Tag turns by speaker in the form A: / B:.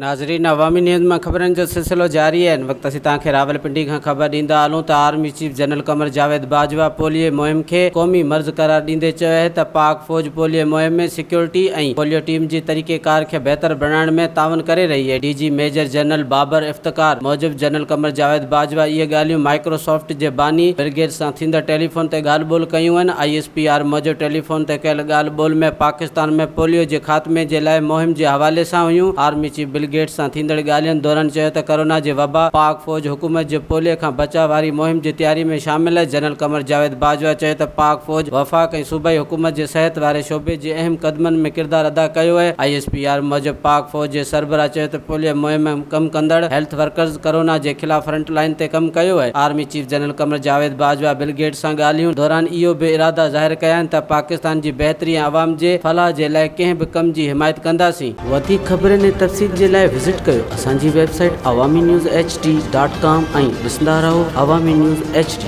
A: नाज़रीन, अवामी न्यूज़ में ख़बरनि जो सिलसिलो जारी है। वक्त असीं तव्हांखे रावलपिंडी खां ख़बर ॾींदा हलूं त army chief general Qamar Javed Bajwa polio मुहिम खे क़ौमी मर्ज़ करार ॾींदे चयो आहे त पाक फ़ौज पोलियो मुहिम में सिक्योरिटी ऐं पोलियो टीम जी तरीक़ेकार खे बहितर बणाइण में तावन करे रही है। DG मेजर जनरल बाबर इफ्तिकार मूजिब जनरल कमर जावेद बाजवा इहे ॻाल्हियूं माइक्रोसॉफ्ट जे बानी बिल गेट्स सां थींदड़ टेलीफोन ते ॻाल्हि ॿोल कयूं आहिनि। ISPR मूजिब टेलीफोन ते कयल ॻाल्हि ॿोल में पाकिस्तान में पोलियो जे ख़ात्मे जे लाइ मुहिम जे हवाले सां हुयूं। आर्मी चीफ बिल गेट्स सां थींदड़ ॻाल्हियुनि दौरान चयो त कोरोना जे वबा पाक फ़ौज हुकूमत जे पोलियो खां बचाव वारी मुहिम जी तयारी में शामिल है। जनरल कमर जावेद बाजवा चयो त पाक फ़ौज वफ़ाक़ ऐं सूबाई हुकूमत जे सेहत वारे शोबे जे अहम क़दमनि में किरदार अदा कयो है। ISPR मूजिब पाक फ़ौज जे सरबराह चयो त पोलियो मुहिम में कम कंदड़ हेल्थ वर्कर्स कोरोना जे ख़िलाफ़ फ्रंट लाइन ते कम कयो है। Army chief general Qamar Javed Bajwa Bill Gates सां ॻाल्हियूं दौरान इहो बि इरादा ज़ाहिर कया आहिनि त पाकिस्तान जी बहितरी ऐं अवाम जे फलाह जे लाइ कंहिं बि कम जी हिमायत कंदासीं। वधीक ख़बरनि ऐं तफ़सील जे लाइ विज़िट कयो असांजी वेबसाइट awamiNewsHD.com ऐं ॾिसंदा रहो अवामी न्यूज़ HD।